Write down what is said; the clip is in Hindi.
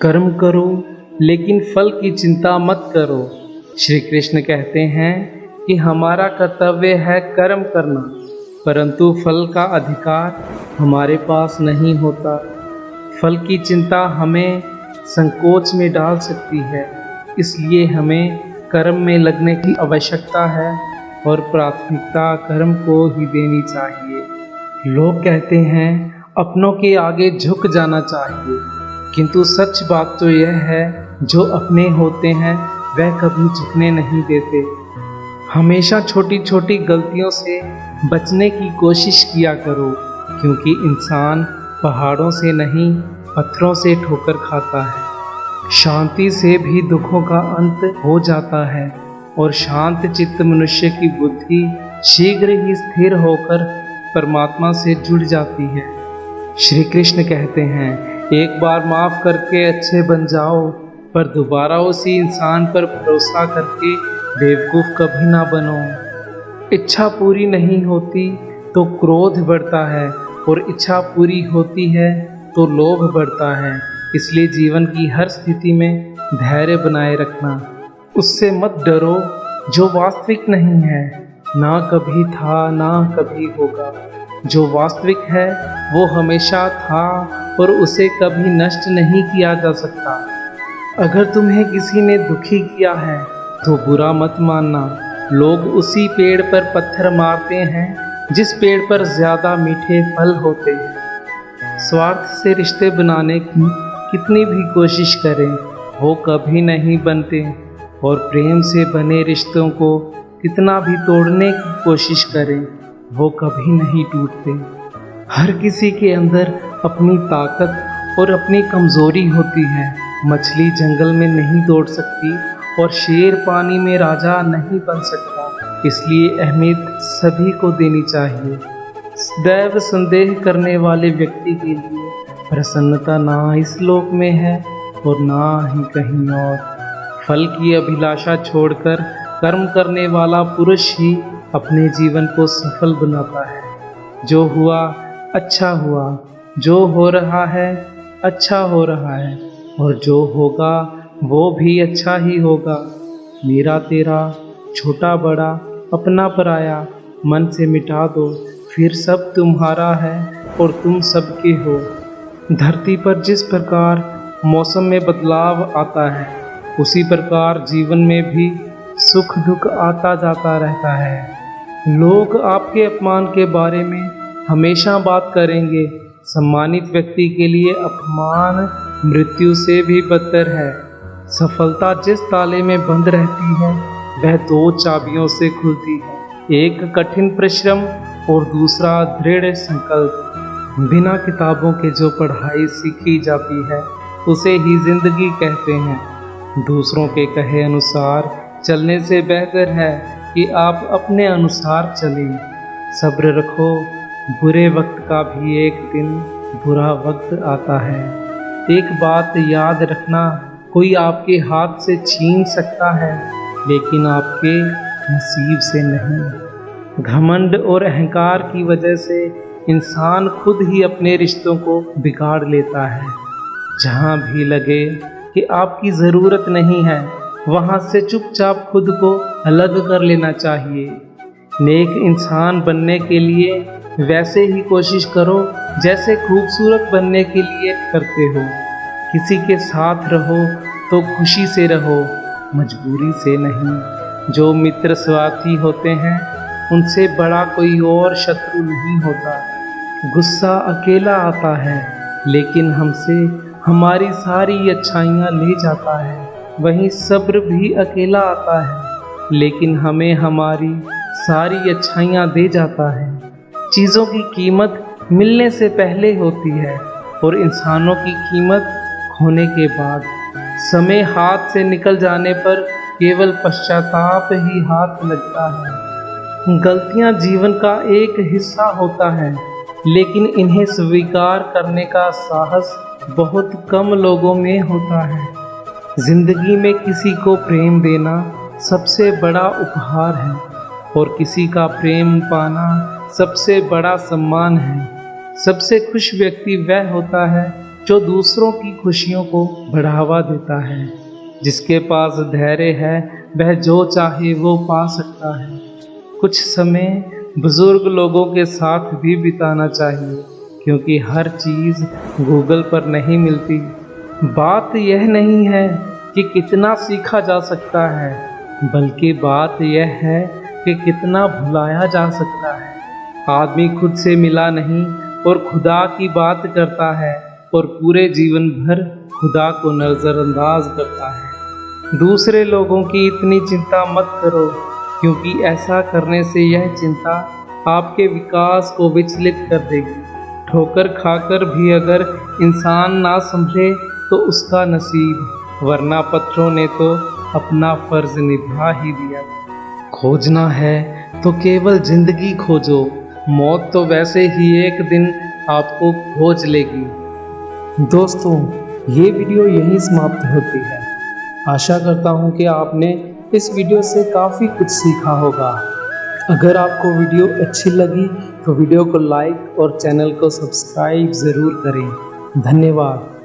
कर्म करो लेकिन फल की चिंता मत करो। श्री कृष्ण कहते हैं कि हमारा कर्तव्य है कर्म करना, परंतु फल का अधिकार हमारे पास नहीं होता। फल की चिंता हमें संकोच में डाल सकती है, इसलिए हमें कर्म में लगने की आवश्यकता है और प्राथमिकता कर्म को ही देनी चाहिए। लोग कहते हैं अपनों के आगे झुक जाना चाहिए, किंतु सच बात तो यह है जो अपने होते हैं वह कभी झुकने नहीं देते। हमेशा छोटी छोटी गलतियों से बचने की कोशिश किया करो, क्योंकि इंसान पहाड़ों से नहीं पत्थरों से ठोकर खाता है। शांति से भी दुखों का अंत हो जाता है और शांत चित्त मनुष्य की बुद्धि शीघ्र ही स्थिर होकर परमात्मा से जुड़ जाती है। श्री कृष्ण कहते हैं एक बार माफ करके अच्छे बन जाओ, पर दोबारा उसी इंसान पर भरोसा करके बेवकूफ़ कभी ना बनो। इच्छा पूरी नहीं होती तो क्रोध बढ़ता है और इच्छा पूरी होती है तो लोभ बढ़ता है। इसलिए जीवन की हर स्थिति में धैर्य बनाए रखना। उससे मत डरो जो वास्तविक नहीं है, ना कभी था ना कभी होगा। जो वास्तविक है वो हमेशा था और उसे कभी नष्ट नहीं किया जा सकता। अगर तुम्हें किसी ने दुखी किया है तो बुरा मत मानना। लोग उसी पेड़ पर पत्थर मारते हैं जिस पेड़ पर ज़्यादा मीठे फल होते हैं। स्वार्थ से रिश्ते बनाने की कितनी भी कोशिश करें वो कभी नहीं बनते, और प्रेम से बने रिश्तों को कितना भी तोड़ने की कोशिश करें वो कभी नहीं टूटते। हर किसी के अंदर अपनी ताकत और अपनी कमज़ोरी होती है। मछली जंगल में नहीं दौड़ सकती और शेर पानी में राजा नहीं बन सकता। इसलिए अहमियत सभी को देनी चाहिए। सदैव संदेह करने वाले व्यक्ति के लिए प्रसन्नता ना इस लोक में है और ना ही कहीं और। फल की अभिलाषा छोड़कर कर्म करने वाला पुरुष ही अपने जीवन को सफल बनाता है। जो हुआ अच्छा हुआ, जो हो रहा है अच्छा हो रहा है, और जो होगा वो भी अच्छा ही होगा। मेरा तेरा, छोटा बड़ा, अपना पराया मन से मिटा दो, फिर सब तुम्हारा है और तुम सबके हो। धरती पर जिस प्रकार मौसम में बदलाव आता है, उसी प्रकार जीवन में भी सुख दुख आता जाता रहता है। लोग आपके अपमान के बारे में हमेशा बात करेंगे। सम्मानित व्यक्ति के लिए अपमान मृत्यु से भी बदतर है। सफलता जिस ताले में बंद रहती है वह 2 चाबियों से खुलती है, एक कठिन परिश्रम और दूसरा दृढ़ संकल्प। बिना किताबों के जो पढ़ाई सीखी जाती है उसे ही जिंदगी कहते हैं। दूसरों के कहे अनुसार चलने से बेहतर है कि आप अपने अनुसार चलें। सब्र रखो, बुरे वक्त का भी एक दिन बुरा वक्त आता है। एक बात याद रखना, कोई आपके हाथ से छीन सकता है लेकिन आपके नसीब से नहीं। घमंड और अहंकार की वजह से इंसान खुद ही अपने रिश्तों को बिगाड़ लेता है। जहाँ भी लगे कि आपकी ज़रूरत नहीं है वहाँ से चुपचाप खुद को अलग कर लेना चाहिए। नेक इंसान बनने के लिए वैसे ही कोशिश करो जैसे खूबसूरत बनने के लिए करते हो। किसी के साथ रहो तो खुशी से रहो, मजबूरी से नहीं। जो मित्र स्वार्थी होते हैं उनसे बड़ा कोई और शत्रु नहीं होता। गुस्सा अकेला आता है लेकिन हमसे हमारी सारी अच्छाइयाँ ले जाता है। वहीं सब्र भी अकेला आता है लेकिन हमें हमारी सारी अच्छाइयाँ दे जाता है। चीज़ों की कीमत मिलने से पहले होती है और इंसानों की कीमत खोने के बाद। समय हाथ से निकल जाने पर केवल पश्चाताप ही हाथ लगता है। गलतियाँ जीवन का एक हिस्सा होता है, लेकिन इन्हें स्वीकार करने का साहस बहुत कम लोगों में होता है। जिंदगी में किसी को प्रेम देना सबसे बड़ा उपहार है और किसी का प्रेम पाना सबसे बड़ा सम्मान है। सबसे खुश व्यक्ति वह होता है जो दूसरों की खुशियों को बढ़ावा देता है। जिसके पास धैर्य है वह जो चाहे वो पा सकता है। कुछ समय बुजुर्ग लोगों के साथ भी बिताना चाहिए, क्योंकि हर चीज़ गूगल पर नहीं मिलती। बात यह नहीं है कि कितना सीखा जा सकता है, बल्कि बात यह है कि कितना भुलाया जा सकता है। आदमी खुद से मिला नहीं और खुदा की बात करता है, और पूरे जीवन भर खुदा को नज़रअंदाज करता है। दूसरे लोगों की इतनी चिंता मत करो, क्योंकि ऐसा करने से यह चिंता आपके विकास को विचलित कर देगी। ठोकर खाकर भी अगर इंसान ना समझे तो उसका नसीब, वरना पत्थरों ने तो अपना फर्ज निभा ही दिया। खोजना है तो केवल जिंदगी खोजो, मौत तो वैसे ही एक दिन आपको खोज लेगी। दोस्तों, ये वीडियो यहीं समाप्त होती है। आशा करता हूँ कि आपने इस वीडियो से काफ़ी कुछ सीखा होगा। अगर आपको वीडियो अच्छी लगी तो वीडियो को लाइक और चैनल को सब्सक्राइब ज़रूर करें। धन्यवाद।